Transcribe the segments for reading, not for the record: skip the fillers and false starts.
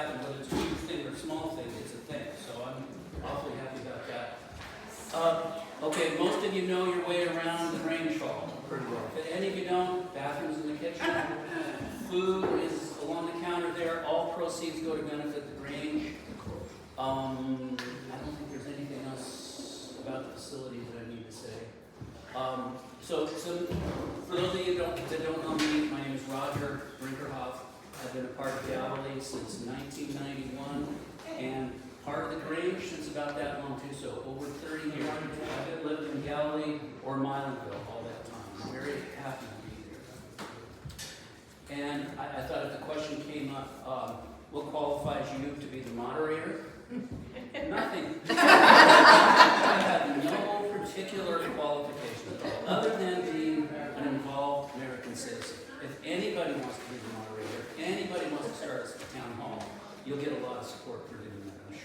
happen, whether it's a huge thing or a small thing, it's a thing. So I'm awfully happy about that. Okay, most of you know your way around the Grange Hall pretty well. If any of you don't, bathrooms in the kitchen, food is along the counter there. All proceeds go to benefit the Grange. I don't think there's anything else about the facilities that I need to say. So for those of you that don't know me, my name is Roger Brinkerhoff. I've been a part of Galilee since 1991 and part of the Grange since about that long too, so over 30 years. I've lived in Galilee or Milanville all that time. I'm very happy to be here. And I thought if the question came up, what qualifies you to be the moderator? Nothing. I have no particular qualification at all, other than being an involved American citizen. If anybody wants to be the moderator, if anybody wants to start a town hall, you'll get a lot of support for doing that, I'm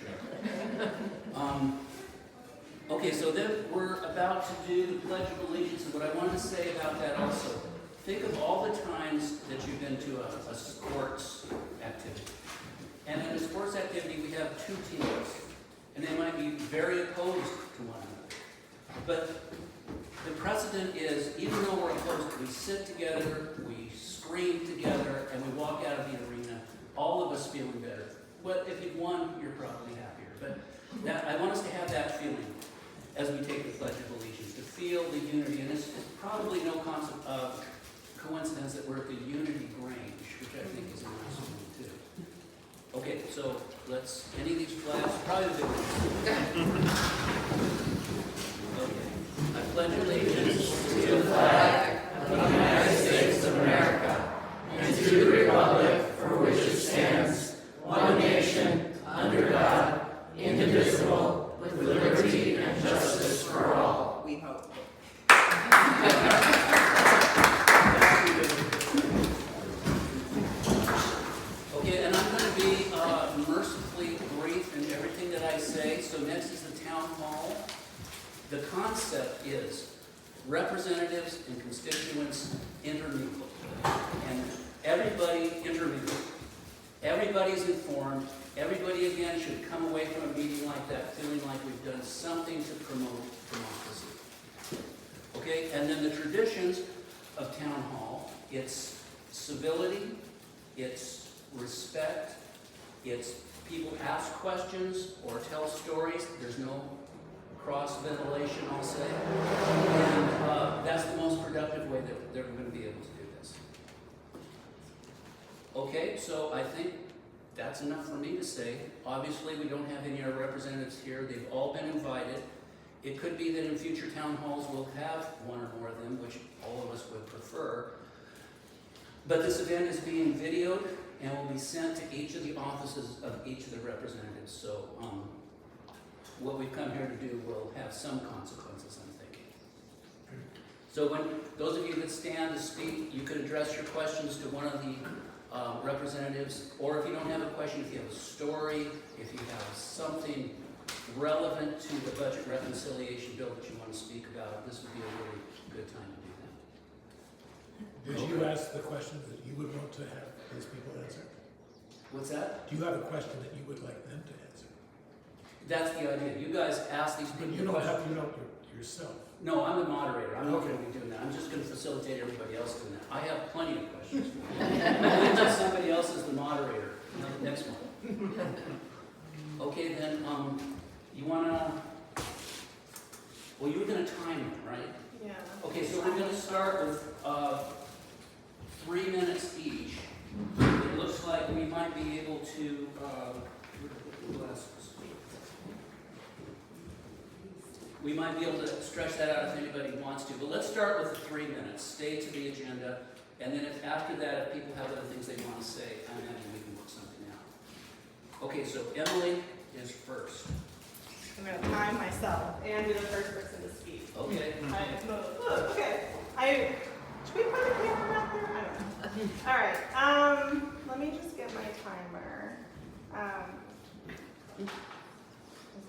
sure. Okay, so then we're about to do the Pledge of Allegiance, and what I wanted to say about that also, think of all the times that you've been to a sports activity. And in a sports activity, we have two teams, and they might be very opposed to one another. But the precedent is, even though we're opposed, we sit together, we scream together, and we walk out of the arena, all of us feeling better. But if you've won, you're probably happier. But I want us to have that feeling as we take the Pledge of Allegiance, to feel the unity. And it's probably no coincidence that we're at the Unity Grange, which I think is a nice one too. Okay, so let's, any of these flags, probably the big ones. Okay. I pledge allegiance to the flag of the United States of America and to the republic for which it stands, one nation, under God, indivisible, with liberty and justice for all. We hope. Okay, and I'm going to be mercifully brief in everything that I say. So next is the town hall. The concept is representatives and constituents intermingle. And everybody intermingle. Everybody's informed. Everybody, again, should come away from a meeting like that feeling like we've done something to promote democracy. Okay, and then the traditions of town hall, it's civility, it's respect, it's people ask questions or tell stories. There's no cross-ventilation, I'll say. And that's the most productive way that they're going to be able to do this. Okay, so I think that's enough for me to say. Obviously, we don't have any of our representatives here. They've all been invited. It could be that in future town halls we'll have one or more of them, which all of us would prefer. But this event is being videoed and will be sent to each of the offices of each of the representatives. So what we've come here to do will have some consequences, I'm thinking. So when those of you that stand to speak, you could address your questions to one of the representatives, or if you don't have a question, if you have a story, if you have something relevant to the budget reconciliation bill that you want to speak about, this would be a really good time to do that. Did you ask the questions that you would want to have these people answer? What's that? Do you have a question that you would like them to answer? That's the idea. You guys ask these people But you don't questions. have, you don't yourself. No, I'm the moderator. I'm not going to be doing that. I'm just going to facilitate everybody else doing that. I have plenty of questions. I'll wait until somebody else is the moderator. Next one. Okay, then, you want to, well, you were going to time it, right? Yeah. Okay, so we're going to start with 3 minutes each. It looks like we might be able to, we might be able to stretch that out if anybody wants to. But let's start with 3 minutes. Stay to the agenda. And then if after that, if people have other things they want to say, I imagine we can work something out. Okay, so Emily is first. I'm going to time myself and be the first person to speak. Okay. Okay. Should we put the camera out there? I don't know. All right. Let me just get my timer. Just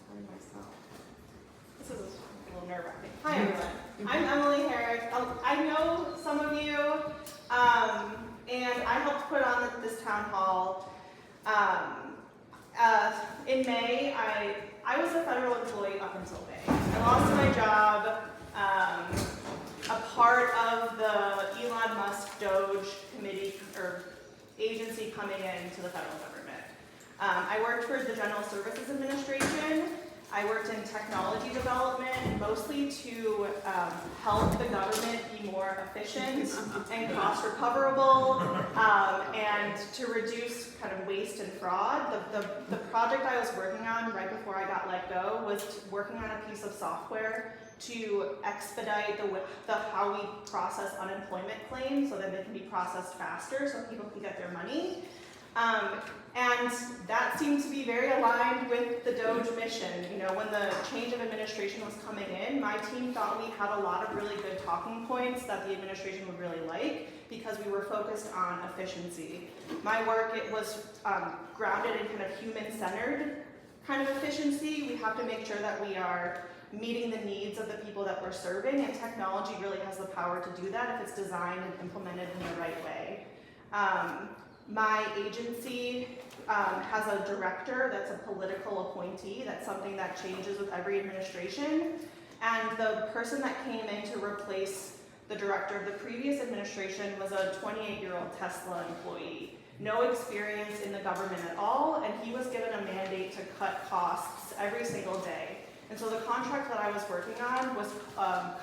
time myself. This is a little nerve-wracking. Hi, everyone. I'm Emily Herrick. I know some of you, and I helped put on this town hall. In May, I was a federal employee up until May. I lost my job, a part of the Elon Musk Doge committee or agency coming into the federal government. I worked for the General Services Administration. I worked in technology development, mostly to help the government be more efficient and cost recoverable, and to reduce kind of waste and fraud. The project I was working on right before I got let go was working on a piece of software to expedite the how we process unemployment claims so that they can be processed faster so people can get their money. And that seemed to be very aligned with the Doge mission. You know, when the change of administration was coming in, my team thought we had a lot of really good talking points that the administration would really like because we were focused on efficiency. My work, it was grounded in kind of human-centered kind of efficiency. We have to make sure that we are meeting the needs of the people that we're serving, and technology really has the power to do that if it's designed and implemented in the right way. My agency has a director that's a political appointee. That's something that changes with every administration. And the person that came in to replace the director of the previous administration was a 28-year-old Tesla employee. No experience in the government at all, and he was given a mandate to cut costs every single day. And so the contract that I was working on was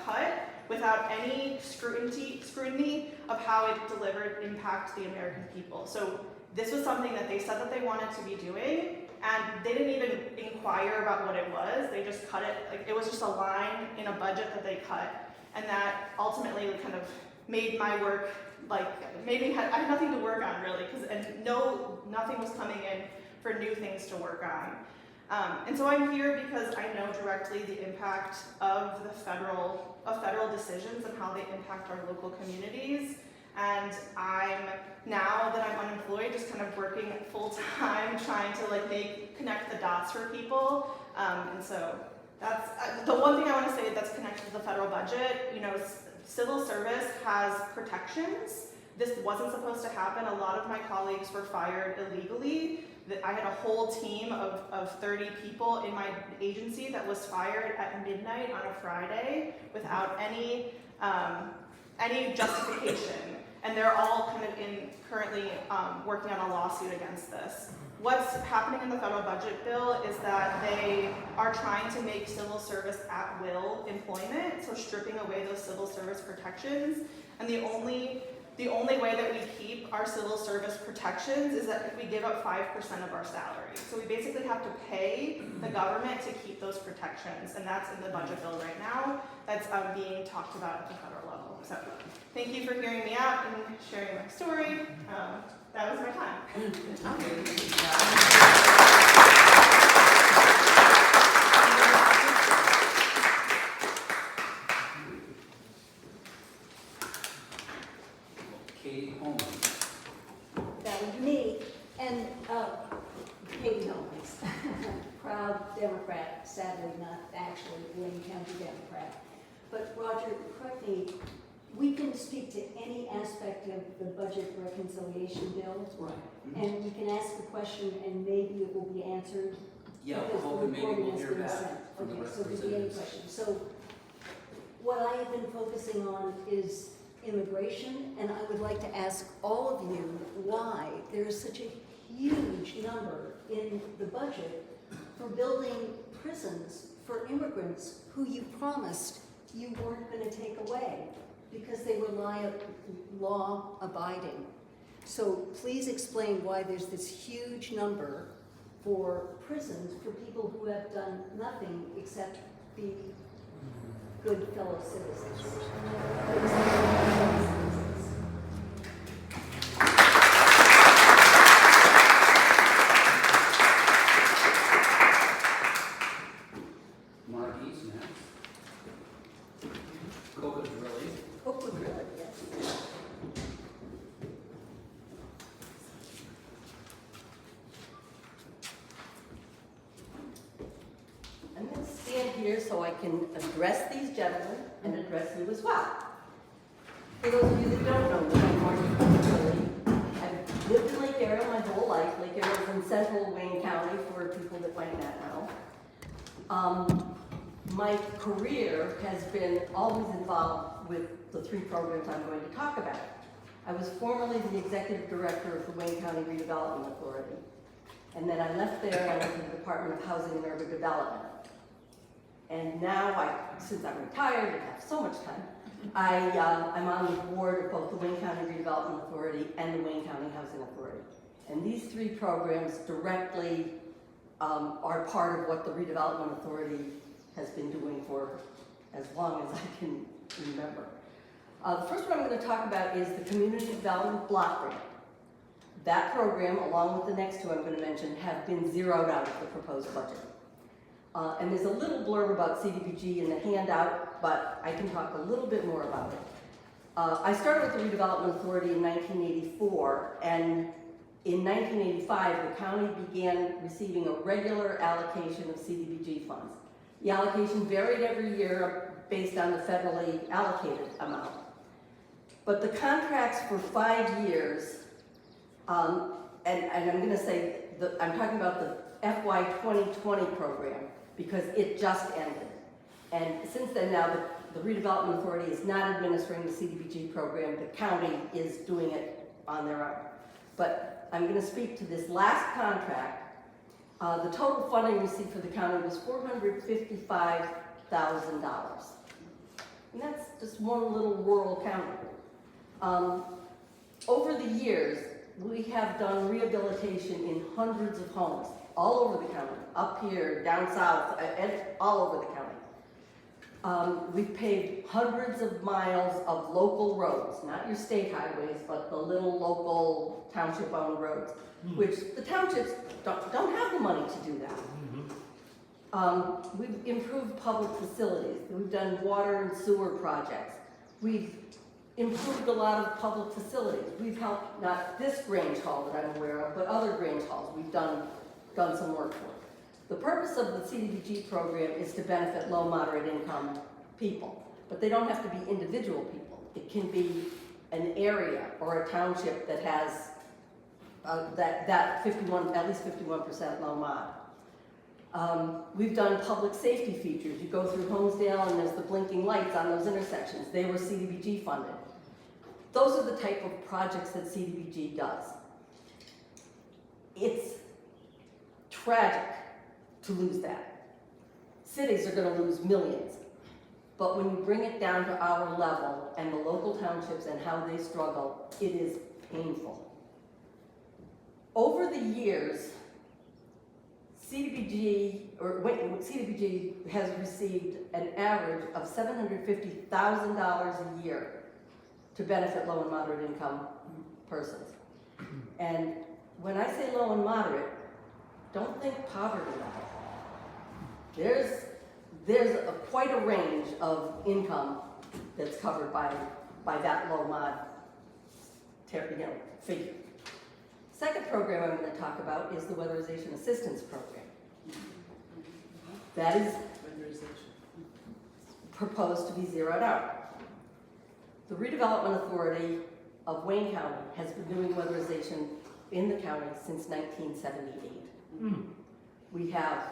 cut without any scrutiny of how it delivered impact to the American people. So this was something that they said that they wanted to be doing, and they didn't even inquire about what it was. They just cut it. Like, it was just a line in a budget that they cut, and that ultimately kind of made my work, like, I had nothing to work on really, nothing was coming in for new things to work on. And so I'm here because I know directly the impact of federal decisions and how they impact our local communities. And now that I'm unemployed, just kind of working full time, trying to connect the dots for people. And so that's the one thing I want to say that's connected to the federal budget. You know, civil service has protections. This wasn't supposed to happen. A lot of my colleagues were fired illegally. I had a whole team of 30 people in my agency that was fired at midnight on a Friday without any justification. And they're all kind of currently working on a lawsuit against this. What's happening in the federal budget bill is that they are trying to make civil service at will employment, so stripping away those civil service protections. And the only way that we keep our civil service protections is that if we give up 5% of our salary. So we basically have to pay the government to keep those protections, and that's in the budget bill right now. That's being talked about at the federal level. So thank you for hearing me out and sharing my story. That was my time. Katie Holman. That would be me. And Katie Holmes, proud Democrat, sadly not actually a Wayne County Democrat. But Roger, correct me, we can speak to any aspect of the budget reconciliation bill. Right. And we can ask the question and maybe it will be answered. Yeah, we're because the hoping maybe recording we'll has hear been back sent. from the Okay, so there'll be any representatives. questions. So what I have been focusing on is immigration, and I would like to ask all of you why there is such a huge number in the budget for building prisons for immigrants who you promised you weren't going to take away because they were law-abiding. So please explain why there's this huge number for prisons for people who have done nothing except be good fellow citizens. Marquis next. Coca Drilly. Oakwood Road, yes. I'm going to stand here so I can address these gentlemen and address you as well. For those of you that don't know me, I'm Margie Coca. I've lived in Lake Arrow my whole life. Lake Arrow is in central Wayne County for people that might not know. My career has been always involved with the three programs I'm going to talk about. I was formerly the executive director of the Wayne County Redevelopment Authority. And then I left there and I went to the Department of Housing and Urban Development. And now, since I'm retired and have so much time, I'm on the board of both the Wayne County Redevelopment Authority and the Wayne County Housing Authority. And these three programs directly are part of what the Redevelopment Authority has been doing for as long as I can remember. The first one I'm going to talk about is the Community Development Block Grant. That program, along with the next two I'm going to mention, have been zeroed out of the proposed budget. And there's a little blurb about CDBG in the handout, but I can talk a little bit more about it. I started with the Redevelopment Authority in 1984, and in 1985, the county began receiving a regular allocation of CDBG funds. The allocation varied every year based on the federally allocated amount. But the contracts for 5 years, and I'm going to say, I'm talking about the FY 2020 program because it just ended. And since then now, the Redevelopment Authority is not administering the CDBG program. The county is doing it on their own. But I'm going to speak to this last contract. The total funding received for the county was $455,000. And that's just one little rural county. Over the years, we have done rehabilitation in hundreds of homes, all over the county, up here, down south, and all over the county. We've paved hundreds of miles of local roads, not your state highways, but the little local township-owned roads, which the townships don't have the money to do that. We've improved public facilities. We've done water and sewer projects. We've improved a lot of public facilities. We've helped, not this Grange Hall that I'm aware of, but other Grange Halls we've done some work for. The purpose of the CDBG program is to benefit low, moderate income people, but they don't have to be individual people. It can be an area or a township that has at least 51% low mod. We've done public safety features. You go through Homesdale and there's the blinking lights on those intersections. They were CDBG funded. Those are the type of projects that CDBG does. It's tragic to lose that. Cities are going to lose millions. But when you bring it down to our level and the local townships and how they struggle, it is painful. Over the years, CDBG has received an average of $750,000 a year to benefit low and moderate income persons. And when I say low and moderate, don't think poverty level. There's quite a range of income that's covered by that low mod figure. Second program I'm going to talk about is the Weatherization Assistance Program. That is proposed to be zeroed out. The Redevelopment Authority of Wayne County has been doing weatherization in the county since 1978. We have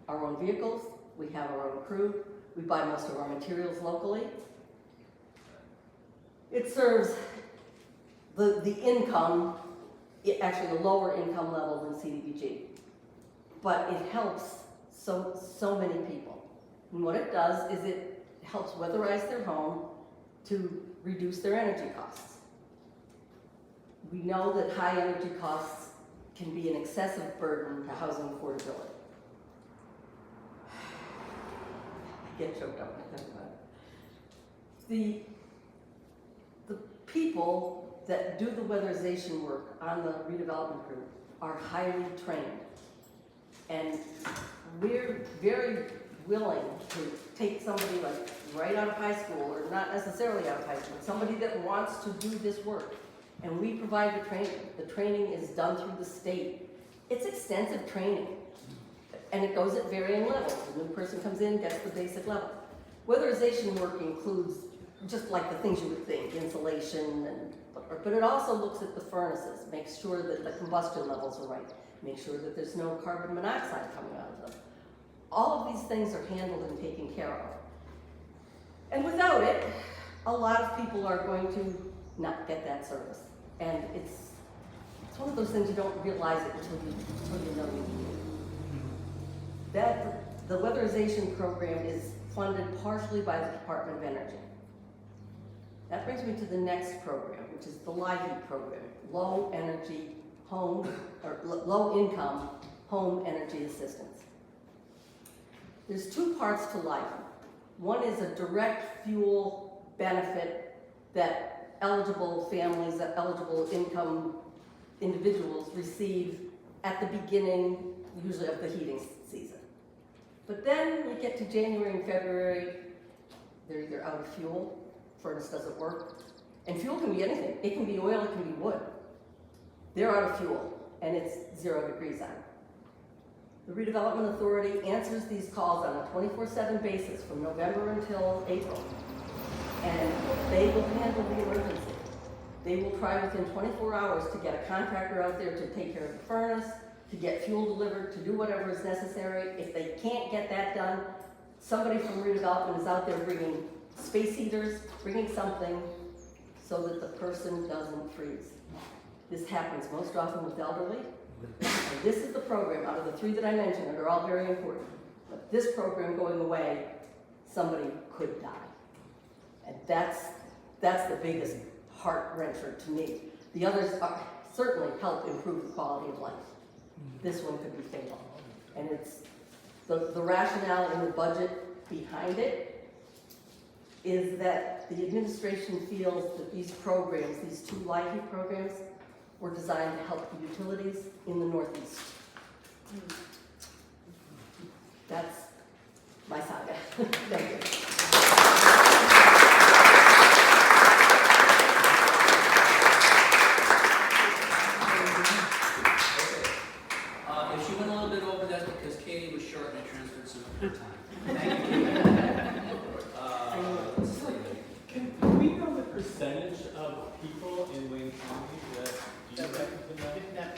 our own vehicles, we have our own crew, we buy most of our materials locally. It serves the income, actually a lower income level than CDBG, but it helps so many people. And what it does is it helps weatherize their home to reduce their energy costs. We know that high energy costs can be an excessive burden to housing affordability. I get choked up when I think about it. The people that do the weatherization work on the redevelopment group are highly trained. And we're very willing to take somebody like right out of high school, or not necessarily out of high school, somebody that wants to do this work. And we provide the training. The training is done through the state. It's extensive training. And it goes at varying levels. The new person comes in, gets the basic level. Weatherization work includes just like the things you would think, insulation, but it also looks at the furnaces, makes sure that the combustion levels are right, make sure that there's no carbon monoxide coming out of them. All of these things are handled and taken care of. And without it, a lot of people are going to not get that service. And it's one of those things you don't realize it until you know you need it. The weatherization program is funded partially by the Department of Energy. That brings me to the next program, which is the LIHEAP program, Low Income Home Energy Assistance. There's two parts to LIHEAP. One is a direct fuel benefit that eligible families, eligible income individuals receive at the beginning, usually of the heating season. But then you get to January and February, they're either out of fuel, furnace doesn't work, and fuel can be anything. It can be oil, it can be wood. They're out of fuel, and it's 0 degrees out. The Redevelopment Authority answers these calls on a 24/7 basis from November until April, and they will handle the emergency. They will try within 24 hours to get a contractor out there to take care of the furnace, to get fuel delivered, to do whatever is necessary. If they can't get that done, somebody from redevelopment is out there bringing space heaters, bringing something so that the person doesn't freeze. This happens most often with elderly. And this is the program, out of the three that I mentioned, and they're all very important. But this program going away, somebody could die. And that's the biggest heart wrencher to me. The others certainly help improve the quality of life. This one could be fatal. And it's the rationale in the budget behind it is that the administration feels that these programs, these two LIHEAP programs, were designed to help the utilities in the Northeast. That's my saga. Thank you. If she went a little bit over, that's because Katie was short and I transferred some of her time. Thank you. Let's see. Can we know the percentage of people in Wayne County that do you recognize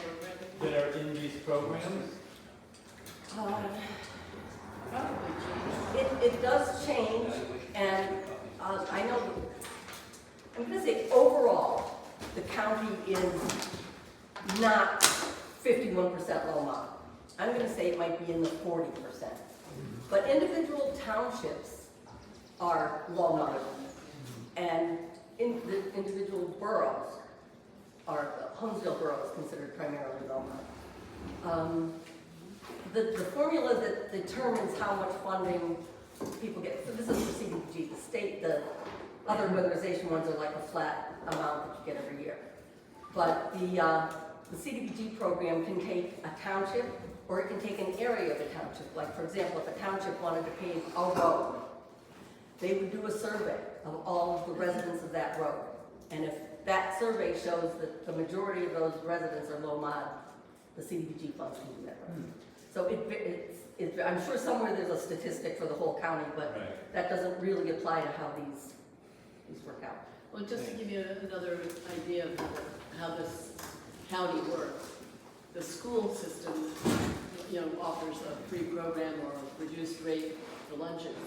that are in these programs? It does change, and I know, I'm going to say overall, the county is not 51% low mod. I'm going to say it might be in the 40%. But individual townships are low mod, and in the individual boroughs Holmesville borough is considered primarily low mod. The formula that determines how much funding people get, so this is for CDBG, the state, the other weatherization ones are like a flat amount that you get every year. But the CDBG program can take a township, or it can take an area of a township. Like, for example, if a township wanted to pave a road, they would do a survey of all of the residents of that road. And if that survey shows that the majority of those residents are low mod, the CDBG funds can do that road. So I'm sure somewhere there's a statistic for the whole county, but that doesn't really apply to how these work out. Well, just to give you another idea of how this county works, the school system, offers a free program or a reduced rate for lunches,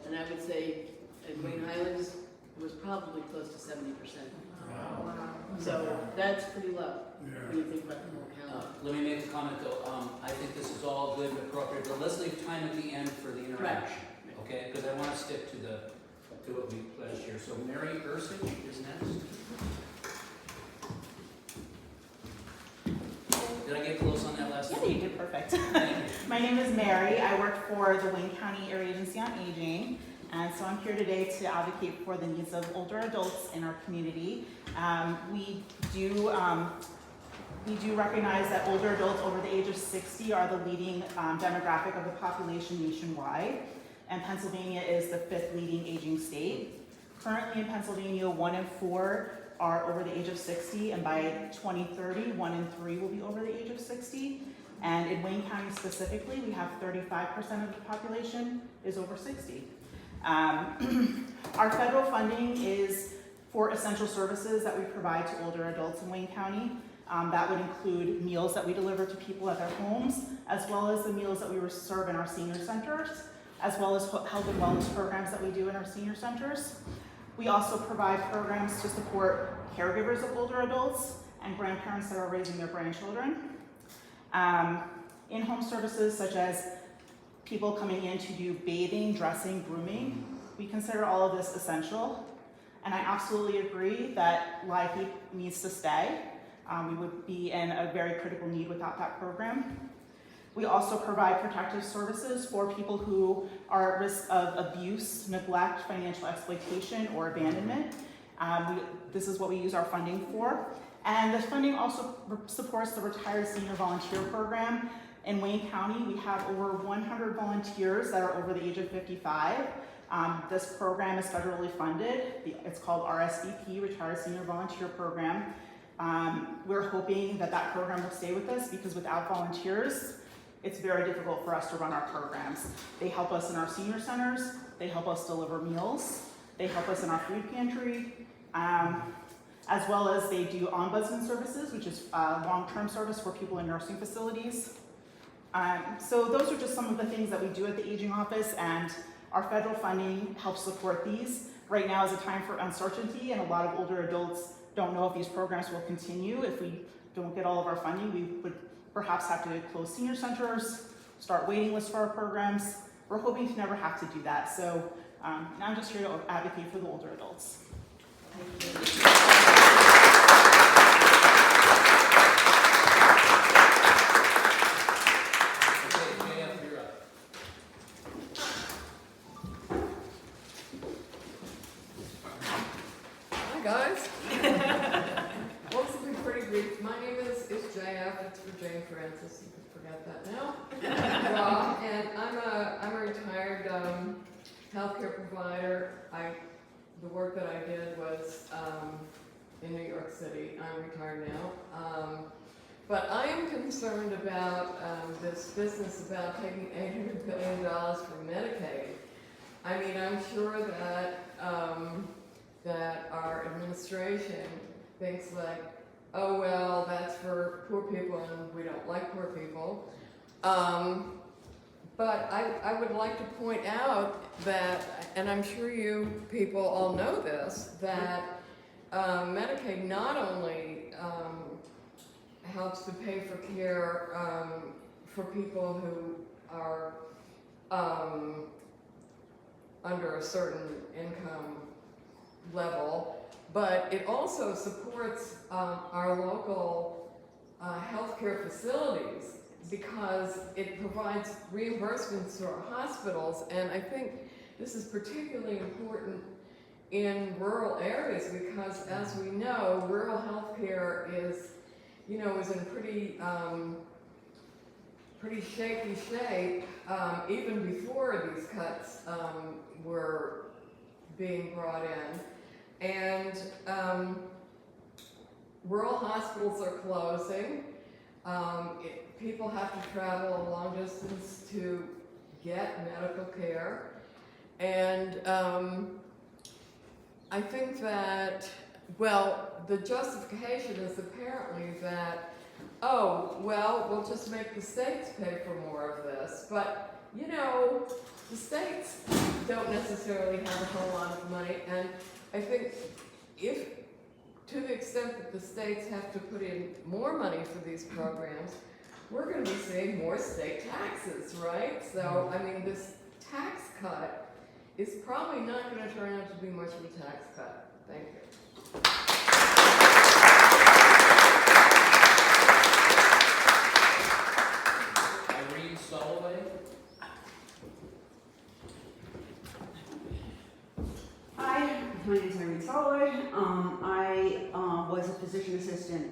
and I would say at Wayne Highlands it was probably close to 70%. Wow. So that's pretty low when you think about the whole county. Let me make a comment though. I think this is all good and appropriate, but let's leave time at the end for the interaction, okay? Because I want to stick to what we pledged here. So Mary Ursich is next. Did I get close on that last Yeah, one? you did perfect. Thank you. My name is Mary. I work for the Wayne County Area Agency on Aging, and so I'm here today to advocate for the needs of older adults in our community. We do recognize that older adults over the age of 60 are the leading demographic of the population nationwide, and Pennsylvania is the 5th leading aging state. Currently in Pennsylvania, 1 in 4 are over the age of 60, and by 2030, 1 in 3 will be over the age of 60. And in Wayne County specifically, we have 35% of the population is over 60. Our federal funding is for essential services that we provide to older adults in Wayne County. That would include meals that we deliver to people at their homes, as well as the meals that we serve in our senior centers, as well as health and wellness programs that we do in our senior centers. We also provide programs to support caregivers of older adults and grandparents that are raising their grandchildren. In-home services such as people coming in to do bathing, dressing, grooming, we consider all of this essential. And I absolutely agree that LIHEAP needs to stay. We would be in a very critical need without that program. We also provide protective services for people who are at risk of abuse, neglect, financial exploitation, or abandonment. This is what we use our funding for. And the funding also supports the Retired Senior Volunteer Program. In Wayne County, we have over 100 volunteers that are over the age of 55. This program is federally funded. It's called RSVP, Retired Senior Volunteer Program. We're hoping that that program will stay with us because without volunteers, it's very difficult for us to run our programs. They help us in our senior centers, they help us deliver meals, they help us in our food pantry, as well as they do ombudsman services, which is long-term service for people in nursing facilities. So those are just some of the things that we do at the Aging Office, and our federal funding helps support these. Right now is a time for uncertainty, and a lot of older adults don't know if these programs will continue. If we don't get all of our funding, we would perhaps have to close senior centers, start waiting lists for our programs. We're hoping to never have to do that. So now I'm just here to advocate for the older adults. Thank you. Hi guys. Well, this will be pretty brief. My name is JF. It's for Jane Francis. You can forget that now. And I'm a retired healthcare provider. The work that I did was in New York City. I'm retired now. But I am concerned about this business about taking $800 billion from Medicaid. I mean, I'm sure that that our administration thinks like, oh well, that's for poor people and we don't like poor people. But I would like to point out that, and I'm sure you people all know this, that Medicaid not only helps to pay for care for people who are under a certain income level, but it also supports our local healthcare facilities because it provides reimbursements to our hospitals, and I think this is particularly important in rural areas because, as we know, rural healthcare is, is in pretty shaky shape even before these cuts were being brought in. And rural hospitals are closing. People have to travel a long distance to get medical care. And I think that, well, the justification is apparently that, oh, well, we'll just make the states pay for more of this. But, the states don't necessarily have a whole lot of money, and I think to the extent that the states have to put in more money for these programs, we're going to be seeing more state taxes, right? So, I mean, this tax cut is probably not going to turn out to be much of a tax cut. Thank you. Hi, my name is Irene Soloway. I was a physician assistant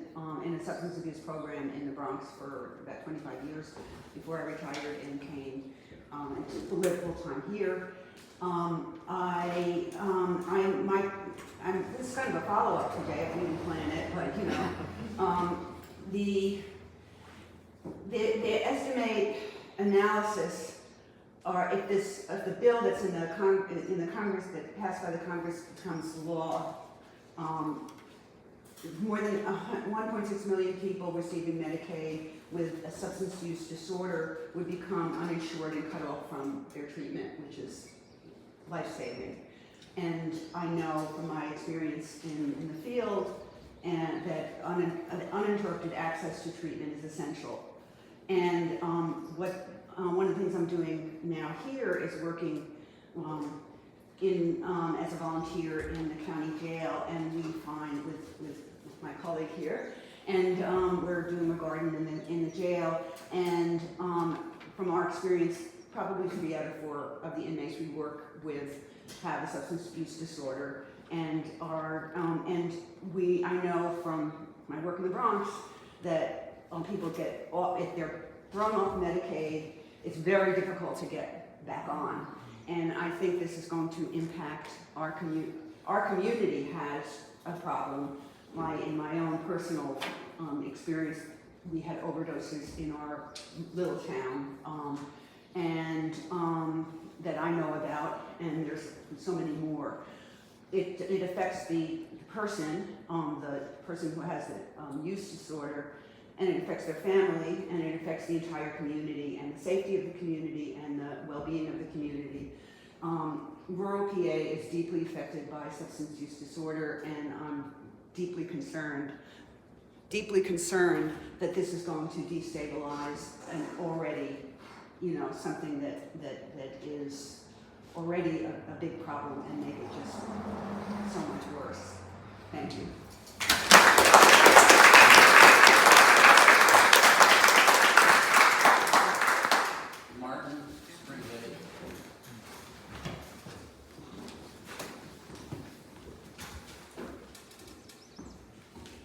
in a substance abuse program in the Bronx for about 25 years before I retired and came to live full time here. This is kind of a follow up today. I didn't plan it, but the estimate analysis if the bill that's in the Congress, that passed by the Congress becomes law, more than 1.6 million people receiving Medicaid with a substance use disorder would become uninsured and cut off from their treatment, which is life-saving. And I know from my experience in the field and that uninterrupted access to treatment is essential. And one of the things I'm doing now here is working as a volunteer in the county jail, and we find with my colleague here, and we're doing a garden in the jail, and from our experience, probably 3 out of 4 of the inmates we work with have a substance use disorder, and I know from my work in the Bronx that people get off, if they're thrown off Medicaid, it's very difficult to get back on. And I think this is going to impact our community. Our community has a problem. In my own personal experience, we had overdoses in our little town, and that I know about, and there's so many more. It affects the person who has the use disorder, and it affects their family, and it affects the entire community, and the safety of the community, and the well-being of the community. Rural PA is deeply affected by substance use disorder, and I'm deeply concerned that this is going to destabilize an already, something that is already a big problem and make it just so much worse. Thank you. Martin, Spring Lake.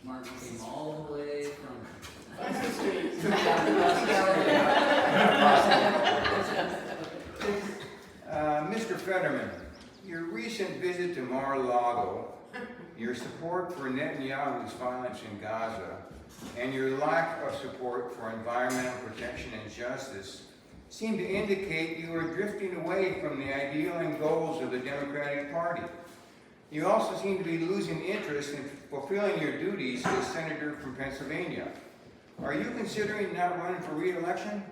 Martin came all the way from Mr. Fetterman, your recent visit to Mar-a-Lago, your support for Netanyahu's violence in Gaza, and your lack of support for environmental protection and justice seem to indicate you are drifting away from the ideal and goals of the Democratic Party. You also seem to be losing interest in fulfilling your duties as Senator from Pennsylvania. Are you considering not running for re-election?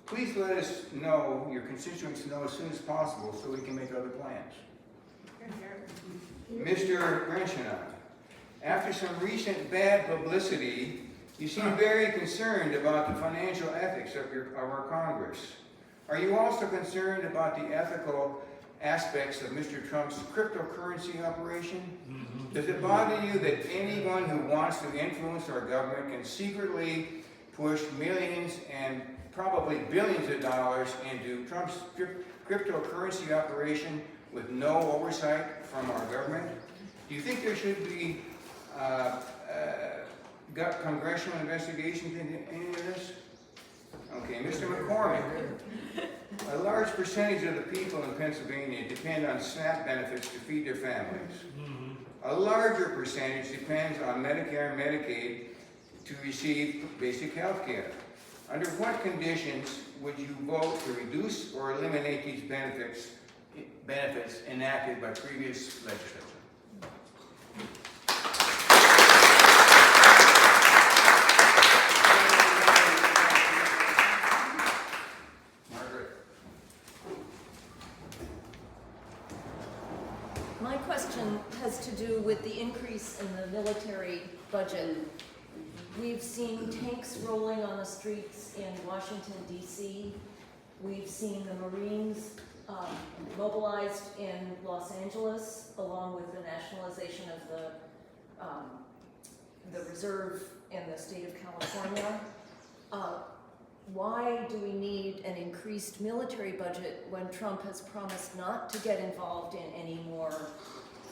Please let us know, your constituents know as soon as possible so we can make other plans. Mr. Grenchenon, after some recent bad publicity, you seem very concerned about the financial ethics of our Congress. Are you also concerned about the ethical aspects of Mr. Trump's cryptocurrency operation? Does it bother you that anyone who wants to influence our government can secretly push millions and probably billions of dollars into Trump's cryptocurrency operation with no oversight from our government? Do you think there should be congressional investigations into any of this? Okay, Mr. McCormick, a large percentage of the people in Pennsylvania depend on SNAP benefits to feed their families. A larger percentage depends on Medicare and Medicaid to receive basic health care. Under what conditions would you vote to reduce or eliminate these benefits enacted by previous legislature? My question has to do with the increase in the military budget. We've seen tanks rolling on the streets in Washington, D.C. We've seen the Marines mobilized in Los Angeles, along with the nationalization of the reserve in the state of California. Why do we need an increased military budget when Trump has promised not to get involved in any more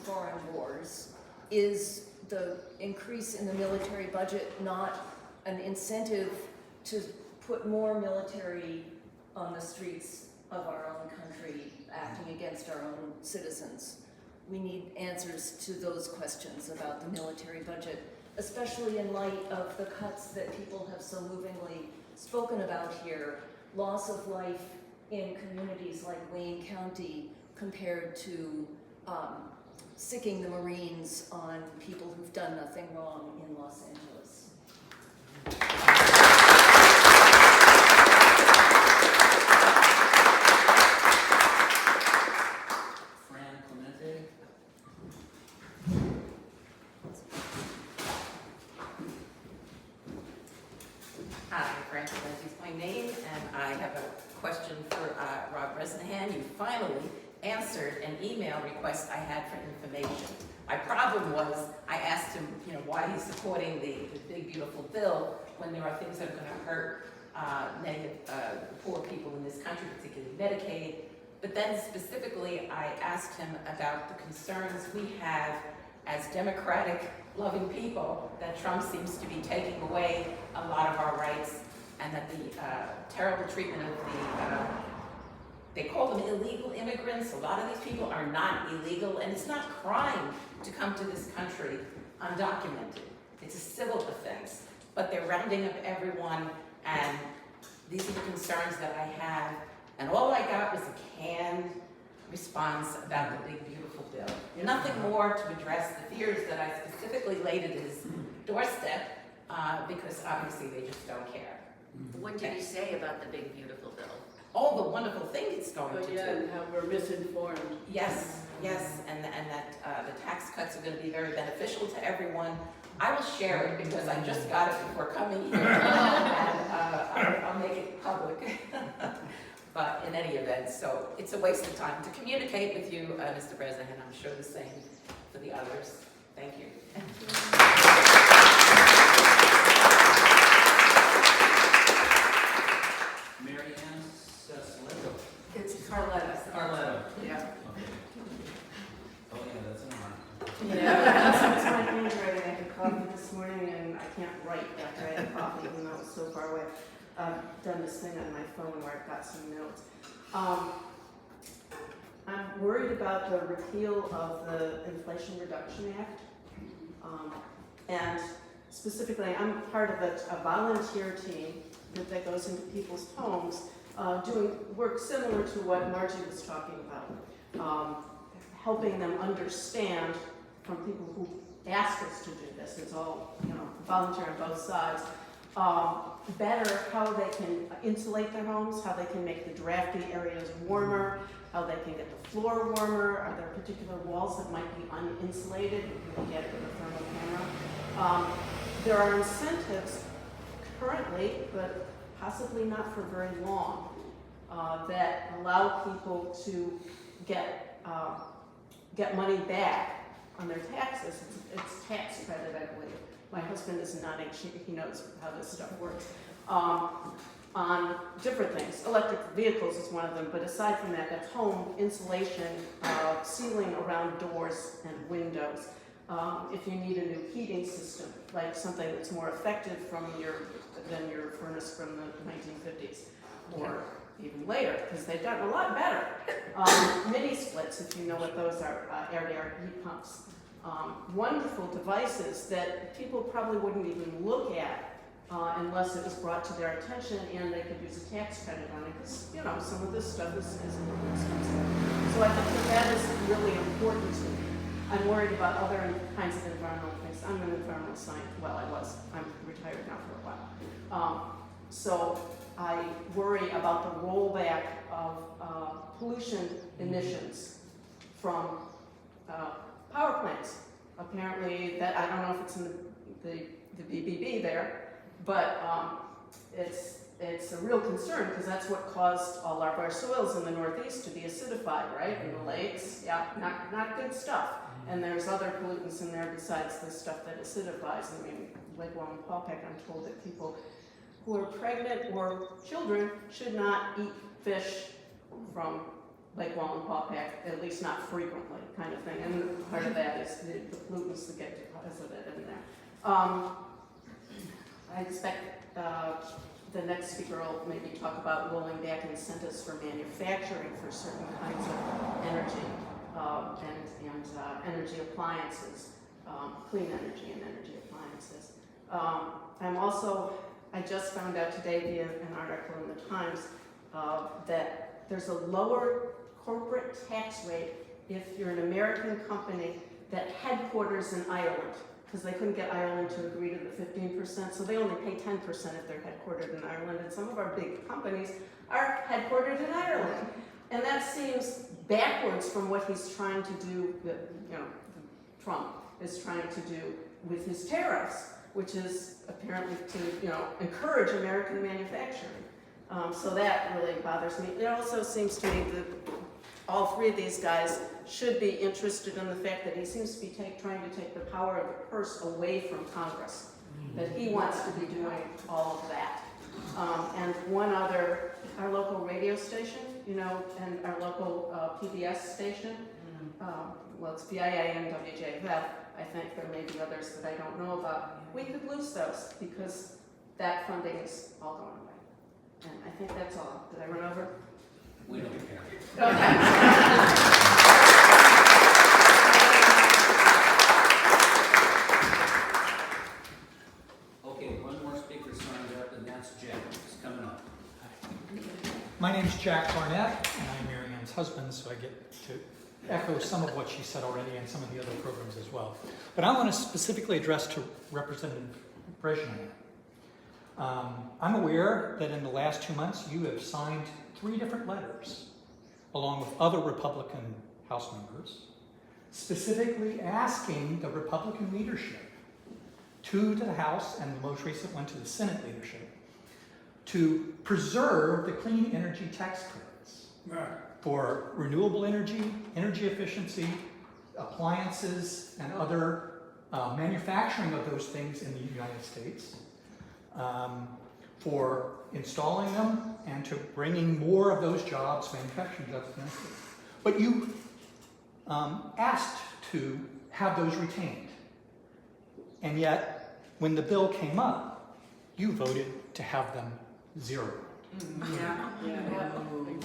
foreign wars? Is the increase in the military budget not an incentive to put more military on the streets of our own country, acting against our own citizens? We need answers to those questions about the military budget, especially in light of the cuts that people have so movingly spoken about here, loss of life in communities like Wayne County compared to sicking the Marines on people who've done nothing wrong in Los Angeles. Fran Clemente. Hi, Fran Clemente is my name, and I have a question for Rob Bresnahan. You finally answered an email request I had for information. My problem was I asked him, why he's supporting the big beautiful bill when there are things that are going to hurt poor people in this country, particularly Medicaid. But then specifically, I asked him about the concerns we have as democratic, loving people that Trump seems to be taking away a lot of our rights, and that the terrible treatment of the they call them illegal immigrants. A lot of these people are not illegal, and it's not crime to come to this country undocumented. It's a civil offense, but they're rounding up everyone, and these are the concerns that I have. And all I got was a canned response about the big, beautiful bill. Nothing more to address the fears that I specifically laid at his doorstep, because obviously they just don't care. What did he say about the big beautiful bill? All the wonderful things it's going to Yeah, do. and how we're misinformed. Yes, and that the tax cuts are going to be very beneficial to everyone. I will share it because I just got it before coming here, and I'll make it public. But in any event, so it's a waste of time to communicate with you, Mr. President, and I'm sure the same for the others. Thank you. Mary Ann Sasleto. It's Carletta. Carletta. Yeah. Okay. Oh yeah, that's an arm. Yeah, it's my handwriting. I had coffee this morning and I can't write after I had coffee, even though it's so far away. I've done this thing on my phone where I've got some notes. I'm worried about the repeal of the Inflation Reduction Act. And specifically, I'm part of a volunteer team that goes into people's homes doing work similar to what Margie was talking about. Helping them understand from people who ask us to do this, it's all, volunteer on both sides, better how they can insulate their homes, how they can make the drafty areas warmer, how they can get the floor warmer. Are there particular walls that might be uninsulated? You can get it with a thermal camera. There are incentives currently, but possibly not for very long, that allow people to get money back on their taxes. It's tax credit, I believe. My husband is nodding, he knows how this stuff works. On different things. Electric vehicles is one of them, but aside from that, that's home insulation, sealing around doors and windows. If you need a new heating system, like something that's more effective than your furnace from the 1950s, or even later, because they've gotten a lot better. Mini splits, if you know what those are, air-to-air heat pumps. Wonderful devices that people probably wouldn't even look at unless it was brought to their attention and they could use a tax credit on it, because, some of this stuff is a little expensive. So I think that is really important to me. I'm worried about other kinds of environmental things. I'm an environmental scientist. Well, I was. I'm retired now for a while. So I worry about the rollback of pollution emissions from power plants. Apparently, that I don't know if it's in the BBB there, but it's a real concern because that's what caused all of our soils in the Northeast to be acidified, right? In the lakes, yeah, not good stuff. And there's other pollutants in there besides the stuff that acidifies. I mean, Lake Wallenpaupack, I'm told that people who are pregnant or children should not eat fish from Lake Wallenpaupack, at least not frequently, kind of thing. And part of that is the pollutants that get deposited in there. I expect the next speaker will maybe talk about rolling back incentives for manufacturing for certain kinds of energy and energy appliances, clean energy and energy appliances. I just found out today via an article in the Times that there's a lower corporate tax rate if you're an American company that headquarters in Ireland, because they couldn't get Ireland to agree to the 15%, so they only pay 10% if they're headquartered in Ireland, and some of our big companies are headquartered in Ireland. And that seems backwards from what he's trying to do, Trump is trying to do with his tariffs, which is apparently to, encourage American manufacturing. So that really bothers me. It also seems to me that all three of these guys should be interested in the fact that he seems to be trying to take the power of the purse away from Congress, that he wants to be doing all of that. And one other, our local radio station, and our local PBS station, well, it's BIA and WJFF. I think there may be others that I don't know about. We could lose those because that funding is all going away. And I think that's all. Did I run over? We don't care. Okay. Okay, one more speaker signed up, and that's Jack. It's coming up. My name's Jack Barnett, and I'm Mary Ann's husband, so I get to echo some of what she said already and some of the other programs as well. But I want to specifically address to Representative Brezhnev. I'm aware that in the last 2 months you have signed 3 different letters, along with other Republican House members, specifically asking the Republican leadership, 2 to the House and the most recent one to the Senate leadership, to preserve the clean energy tax credits for renewable energy, energy efficiency, appliances, and other manufacturing of those things in the United States, for installing them and to bringing more of those jobs, manufacturing jobs, to the United States. But you asked to have those retained. And yet, when the bill came up, you voted to have them zeroed.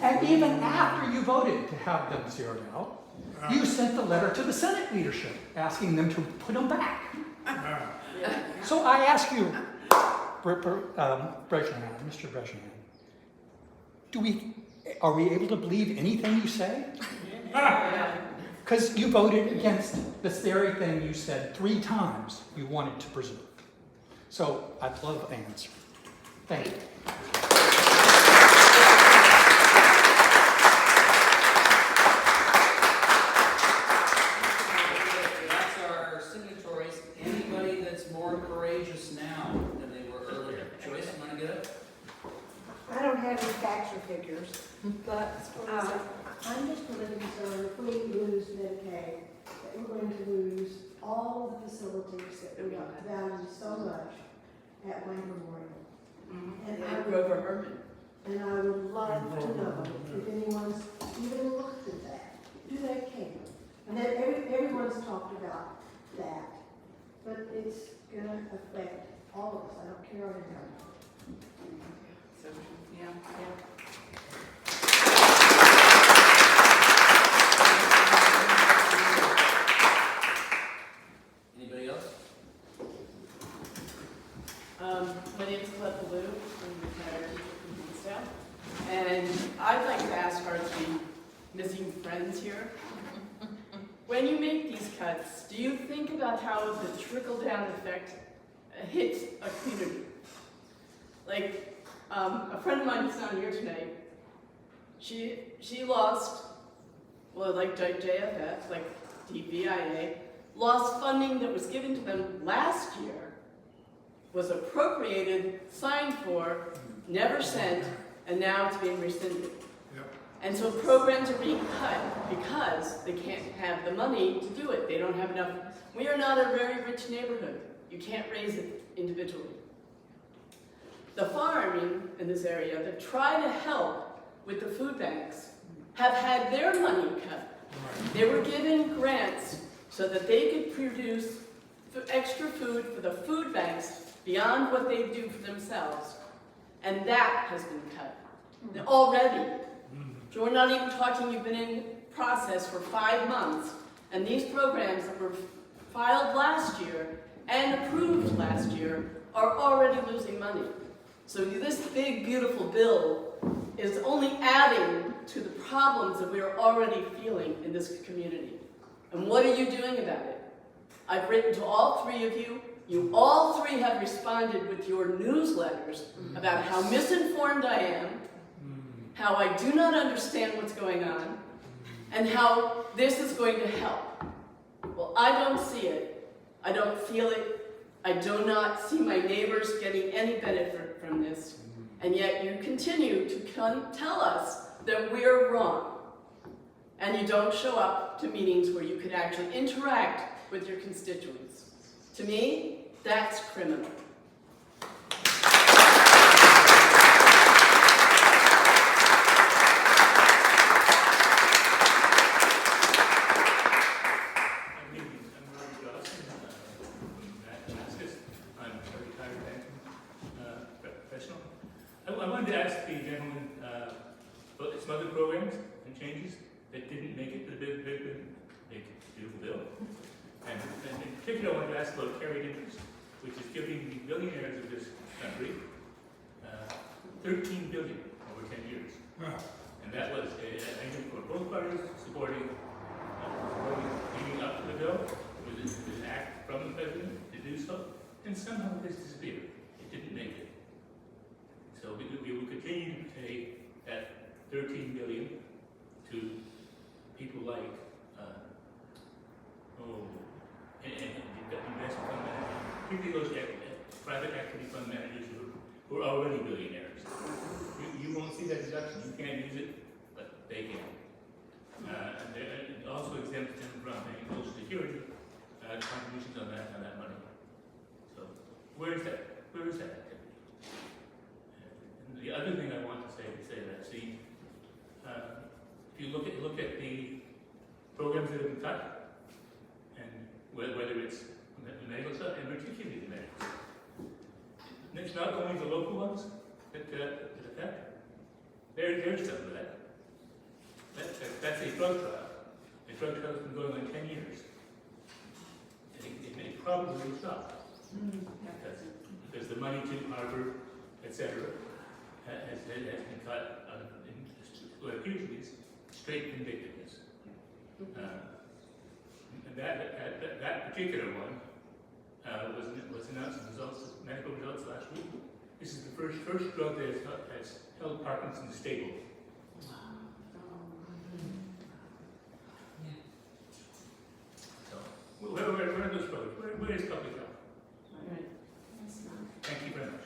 And even after you voted to have them zeroed out, you sent a letter to the Senate leadership asking them to put them back. So I ask you, Mr. Brezhnev, are we able to believe anything you say? Because you voted against this very thing you said 3 times you wanted to preserve. So I'd love an answer. Thank you. That's our signatories. Anybody that's more courageous now than they were earlier? Joyce, you want to get up? I don't have any facts or figures, but I'm just a little concerned if we lose Medicaid, that we're going to lose all the facilities that we value so much at Wayne Memorial. And I would love to know if anyone's even looked at that. Do they care? And then everyone's talked about that, but it's going to affect all of us. I don't care anymore. So, yeah. Anybody else? My name is Colette Ballou. I'm a retired teacher from Hillsdale. And I'd like to ask our 3 missing friends here, when you make these cuts, do you think about how the trickle-down effect hits a community? Like, a friend of mine who's not here tonight, she lost, well, like JFF, like DVIA, lost funding that was given to them last year, was appropriated, signed for, never sent, and now it's being rescinded. And so programs are being cut because they can't have the money to do it. They don't have enough. We are not a very rich neighborhood. You can't raise it individually. The farming in this area that try to help with the food banks have had their money cut. They were given grants so that they could produce extra food for the food banks beyond what they do for themselves. And that has been cut already. So we're not even talking, you've been in process for 5 months, and these programs that were filed last year and approved last year are already losing money. So this big, beautiful bill is only to the problems that we are already feeling in this community. And what are you doing about it? I've written to all three of you. You all three have responded with your newsletters about how misinformed I am, how I do not understand what's going on, and how this is going to help. Well, I don't see it. I don't feel it. I do not see my neighbors getting any benefit from this. And yet you continue to tell us that we're wrong. And you don't show up to meetings where you could actually interact with your constituents. To me, that's criminal. I wanted to ask the gentleman about some other programs and changes that didn't make it to the big beautiful bill. And in particular, I wanted to ask about carried interest, which is giving the billionaires of this country $13 billion over 10 years. And that was I think for both parties supporting leading up to the bill. It was an act from the president to do so, and somehow this disappeared. It didn't make it. So we will continue to pay that $13 billion to people like investment fund managers, particularly those private equity fund managers who are already billionaires. You won't see that deduction. You can't use it, but they can. And it also exempts them from paying Social Security contributions on that money. So where is that activity? And the other thing I want to say that, see, if you look at the programs that have been cut, and whether it's the medical stuff, and particularly the medical stuff, and it's not only the local ones that affect. There's some of that. That's a drug trial. The drug trial has been going on 10 years. It may probably stop. Because the money to Harvard, etc., has been cut in accused straight vindictiveness. And that particular one was announced in medical results last week. This is the first drug that has held Parkinson's stable. So, where are those programs? Where is public health? Thank you very much.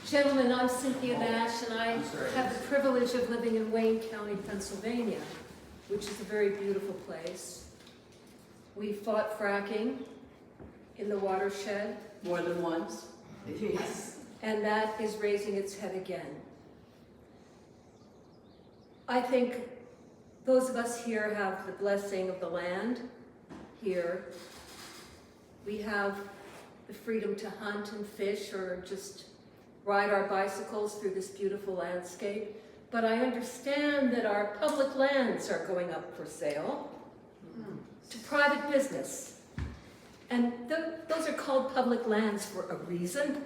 Gentlemen, I'm Cynthia Nash, and I have the privilege of living in Wayne County, Pennsylvania, which is a very beautiful place. We fought fracking in the watershed. More than once. Yes. And that is raising its head again. I think those of us here have the blessing of the land here. We have the freedom to hunt and fish or just ride our bicycles through this beautiful landscape. But I understand that our public lands are going up for sale to private business. And those are called public lands for a reason,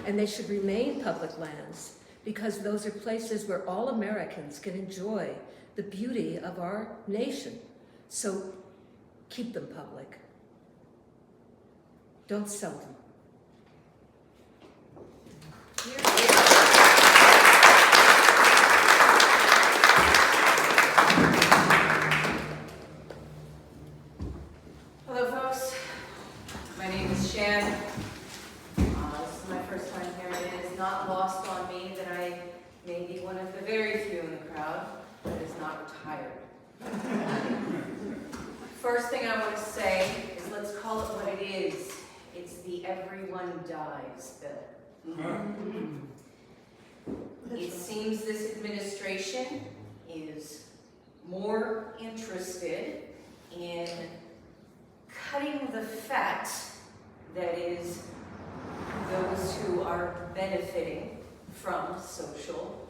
and they should remain public lands because those are places where all Americans can enjoy the beauty of our nation. So keep them public. Don't sell them. Hello folks, my name is Shan. This is my first time here, and it is not lost on me that I may be one of the very few in the crowd that is not retired. First thing I want to say is let's call it what it is. It's the everyone dies bill. It seems this administration is more interested in cutting the fat that is those who are benefiting from social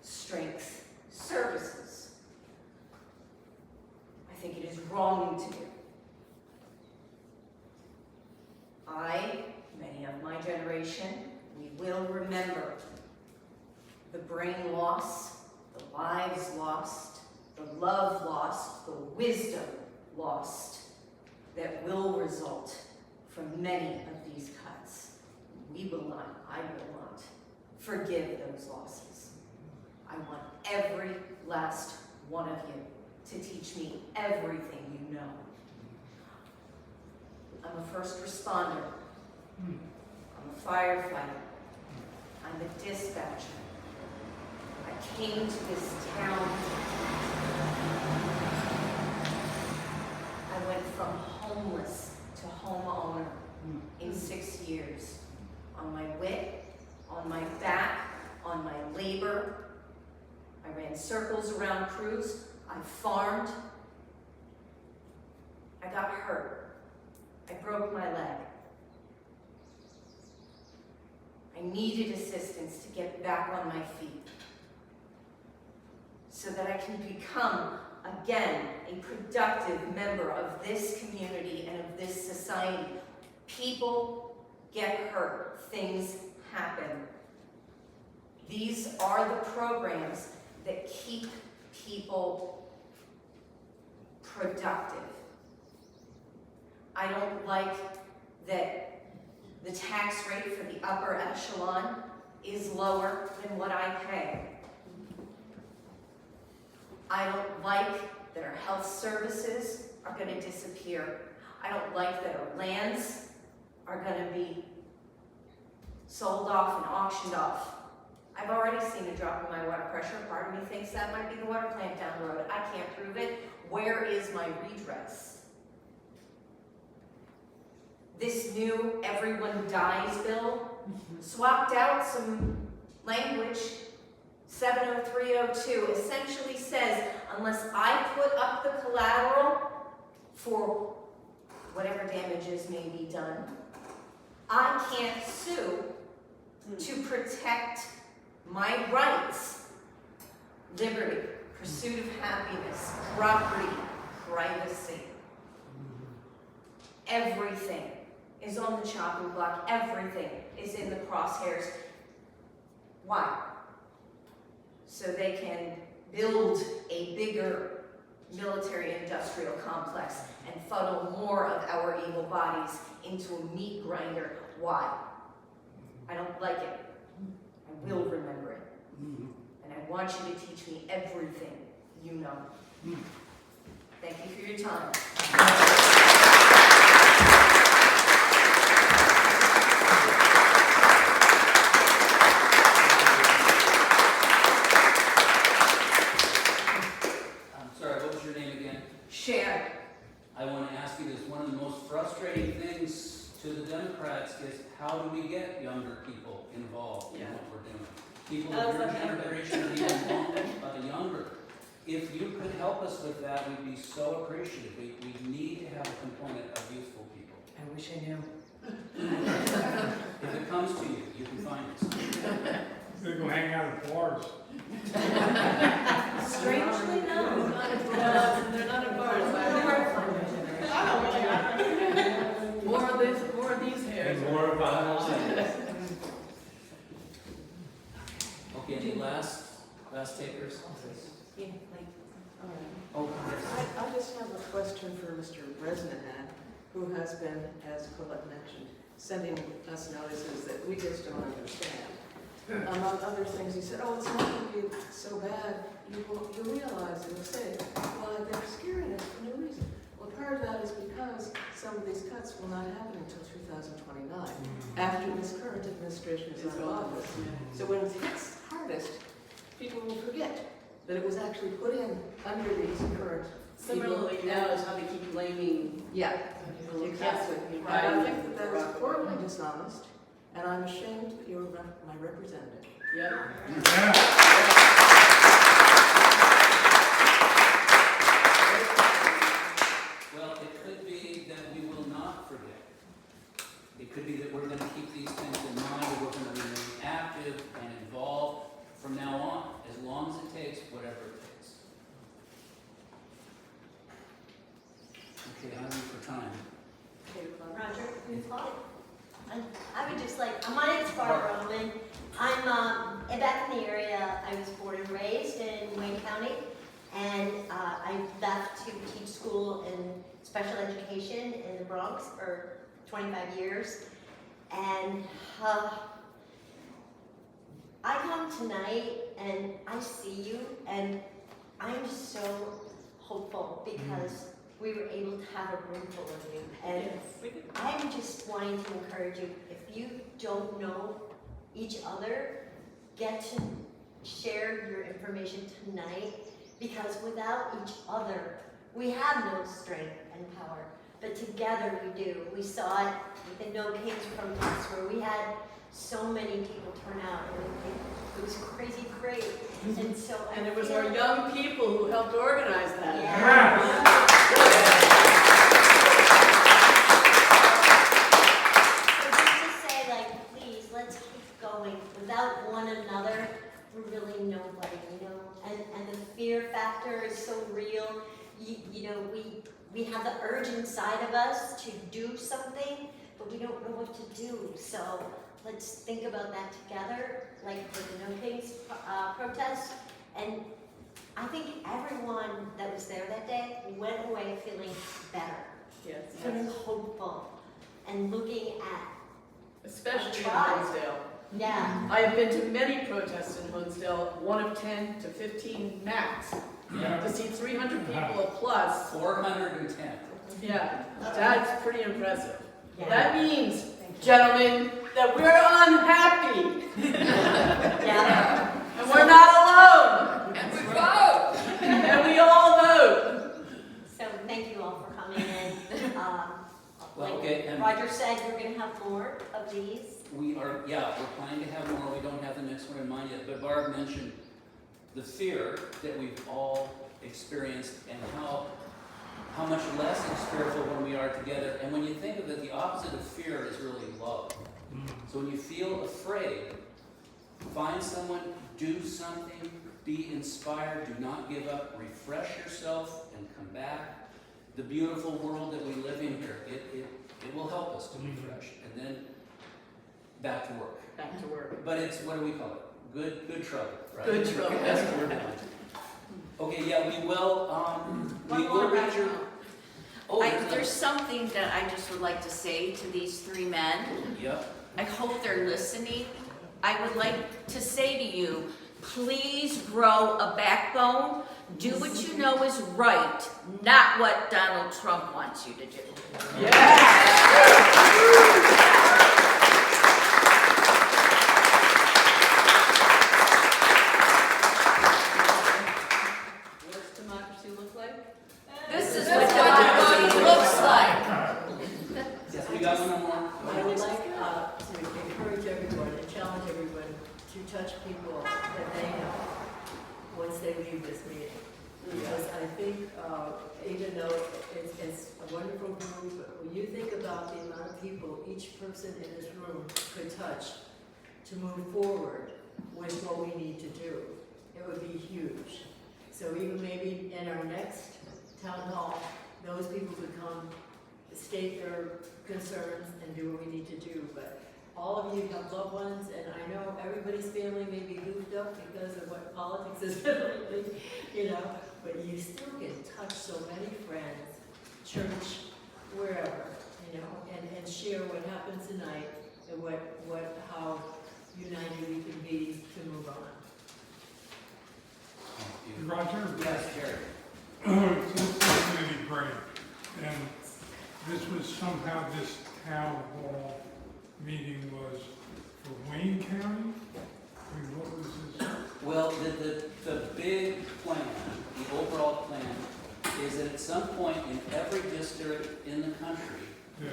strength services. lives lost, the love lost, the wisdom lost that will result from many of these cuts. We will not, I will not, forgive those losses. I want every last one of you to teach me everything you know. I'm a first responder. I'm a firefighter. I'm a dispatcher. I came to this town. I went from homeless to homeowner in 6 years. On my wit, on my back, on my labor. I ran circles around crews. I farmed. I got hurt. I broke my leg. I needed assistance to get back on my feet so that I can become, again, a productive member of this community and of this society. People get hurt. Things happen. These are the programs that keep people productive. I don't like that the tax rate for the upper echelon is lower than what I pay. I don't like that our health services are going to disappear. I don't like that our lands are going to be sold off and auctioned off. I've already seen a drop in my water pressure. Part of me thinks that might be the water plant down the road. I can't prove it. Where is my redress? This new everyone dies bill swapped out some language. 70302 essentially says, unless I put up the collateral for whatever damages may be done, I can't sue to protect my rights, liberty, pursuit of happiness, property, privacy. Everything is on the chopping block. Everything is in the crosshairs. Why? So they can build a bigger military-industrial complex and funnel more of our evil bodies into a meat grinder. Why? I don't like it. I will remember it. And I want you to teach me everything you know. Thank you for your time. Share. I want to ask you this, one of the most frustrating things to the Democrats is how do we get younger people involved in what we're doing? People of your generation or even younger. If you could help us with that, we'd be so appreciative. We need to have a component of youthful people. I wish I knew. If it comes to you, you can find us. They go hang out at bars. Strangely, no. They're not in bars. More of these hairs. And more about Okay, any last takers? Yeah, Oh, yes. I just have a question for Mr. Bresnahan, who has been, as Colette mentioned, sending us notices that we just don't understand. Among other things, he said, oh, it's not going to be so bad. You realize, and you say, well, they're scaring us for no reason. Well, part of that is because some of these cuts will not happen until 2029, after this current administration is out of office. So when it hits hardest, people will forget that it was actually put in under these current. Similarly, now is how they keep blaming. Yeah, the exactly. Catholic But I think that is horribly dishonest, and I'm ashamed that you're my representative. Well, it could be that we will not forget. It could be that we're going to keep these things in mind, and we're going to remain active and involved from now on, as long as it takes, whatever it takes. Okay, I'm for time. Roger, please call. I would just like, my name's Barbara Roman. I'm back in the area. I was born and raised in Wayne County. And I left to teach school in special education in the Bronx for 25 years. And I come tonight and I see you, and I'm so hopeful because we were able to have a room full of you. And I'm just wanting to encourage you, if you don't know each other, get to share your information tonight, because without each other, we have no strength and power, but together we do. We saw it with the No Kings protest, where we had so many people turn out, and it was crazy great. And so And it was our young people who helped organize that. So just to say, like, please, let's keep going. Without one another, we're really nobody, you know? And the fear factor is so real. You know, we have the urge inside of us to do something, but we don't know what to do. So let's think about that together, like for the No Kings protest. And I think everyone that was there that day went away feeling better, feeling hopeful, and looking at Especially in tribe. Honesdale. Yeah. I have been to many protests in Honesdale, one of 10 to 15 max. Yeah. To see 300 people plus. 410. Yeah, that's pretty impressive. Yeah. That means, gentlemen, that we're unhappy. Yeah. And we're not alone. And we vote. And we all vote. So thank you all for coming in. Well, Like okay, and Roger said, we're going to have more of these. we are, yeah, we're planning to have more. We don't have the next one in mind yet. But Barb mentioned the fear that we've all experienced and how much less it's fearful when we are together. And when you think of it, the opposite of fear is really love. So when you feel afraid, find someone, do something, be inspired, do not give up, refresh yourself, and come back. The beautiful world that we live in here, it will help us to refresh. And then back to work. Back to work. But it's, what do we call it? Good trouble, right? Good trouble. That's what we're doing. Okay, yeah, we will read your... Oh, There's something that I just would like to say to these three men. Yep. I hope they're listening. I would like to say to you, please grow a backbone. Do what you know is right, not what Donald Trump wants you to do. What does democracy look like? This is what democracy looks like. Yes, we got one more. I would like to encourage everyone and challenge everyone to touch people that they know once they leave this meeting. Because I think, even though it's a wonderful room, but when you think about the amount of people each person in this room could touch to move forward with what we need to do, it would be huge. So even maybe in our next town hall, those people could come, state their concerns and do what we need to do. But all of you have loved ones, and I know everybody's family may be goofed up because of what politics is lately, you know, but you still can touch so many friends, church, wherever, you know, and share what happened tonight and how united we can be to move on. Roger? Yes, Jerry. So this is community grant, and this was somehow, this town hall meeting was for Wayne County? I mean, what was this? Well, the big plan, the overall plan, is that at some point in every district in the country,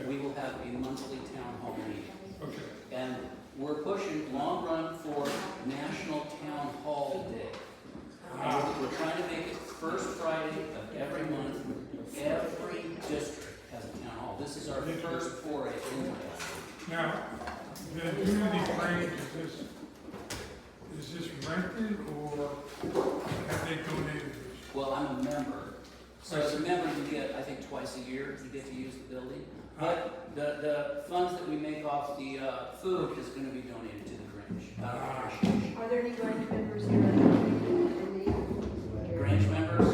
we will have a monthly town hall meeting. Okay. And we're pushing long run for National Town Hall Day. We're trying to make it first Friday of every month. Every district has a town hall. This is our first foray into this. Now, the community grant, is this rented or have they donated this? Well, I'm a member. So as a member, you get, I think, twice a year, you get to use the building. But the funds that we make off the food is going to be donated to the Grange. Are there any Grange members here? Grange members?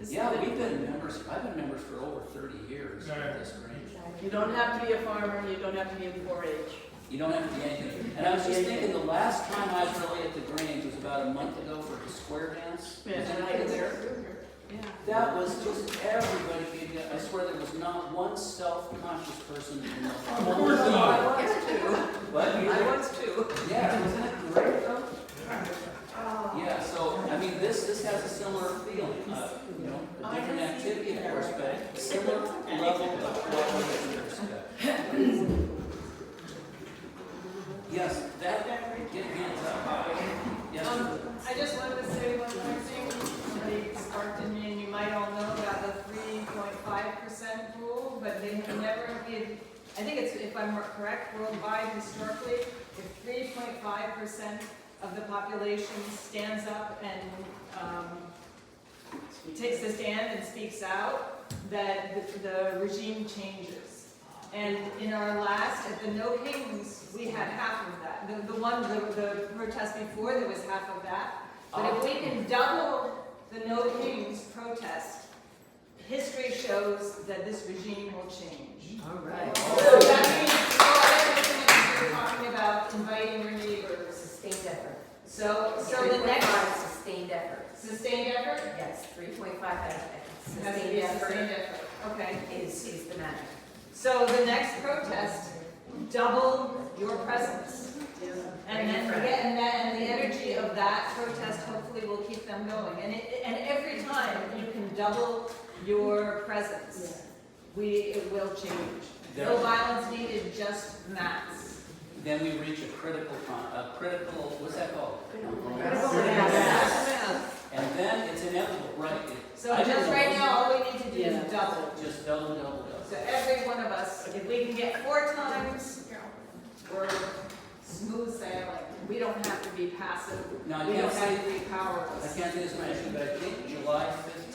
Yeah, we've been members, I've been members for over 30 years at this Grange. You don't have to be a farmer, you don't have to be in 4-H. You don't have to be anything. And I was just thinking, the last time I was really at the Grange was about a month ago for the square dance. Yeah, Was and I anybody was there? Yeah. That was just everybody being, I swear there was not one self-conscious person in the whole. Of course not. I was too. What? I was too. Yeah, wasn't it great though? Yeah, so, I mean, this has a similar feeling, you know, a different activity, of course, but similar level of cooperation and respect. Yes, that, get hands up. Yes. I just wanted to say one more thing. Somebody sparked in me, and you might all know about the 3.5% rule, but they have never been, I think it's, if I'm correct, worldwide historically, if 3.5% of the population stands up and takes a stand and speaks out, that the regime changes. And in our last, at the No Kings, we had half of that. The protest before, there was half of that. But if we can double the No Kings protest, history shows that this regime will change. All right. So that means, you're talking about inviting your neighbors. Sustained effort. So the next. Sustained effort. Sustained effort? Yes, 3.5 Has to sustained be effort sustained effort, okay. is the magic. So the next protest, double your presence. And then, and the energy of that protest hopefully will keep them going. And every time you can double your presence, it will change. No violence needed, just mass. Then we reach a critical, what's that called? And then it's inevitable, right? So just right now, all we need to do is double. Just double. So every one of us, if we can get 4 times, we're smooth sailing. We don't have to be passive. Now, I We can't don't have say, to be powerless. I can't say this much, but I think July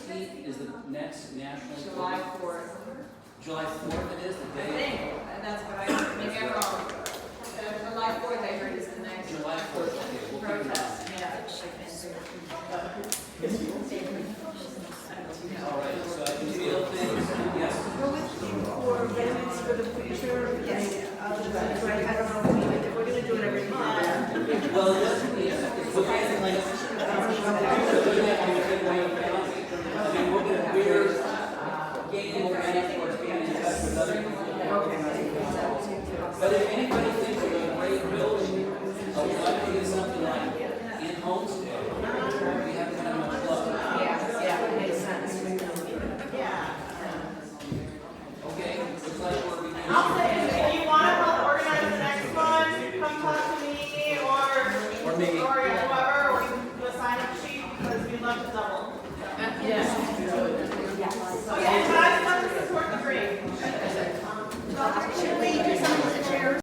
15th is the next national. July 4th. July 4th it is, the I day. think, and that's what I maybe I'm wrong. July 4th, I heard is the next. July 4th, okay, we'll keep it Protest, on. yeah. All right, so I can feel things, yes. For minutes for the future, yes. I don't know if we're gonna do it every month. Well, it's what I think, I mean, we're gaining momentum towards being in touch with other people. But if anybody thinks of a great building, of what to do something like in Homestead, we have kind of a club. Yeah, it makes sense. Yeah. Okay, looks like we're beginning. I'll say, if you want to help organize the next one, come talk to me or whoever, or you can do a sign-up sheet, because we'd love to double. Oh, yeah, and guys, come to support the green. Should we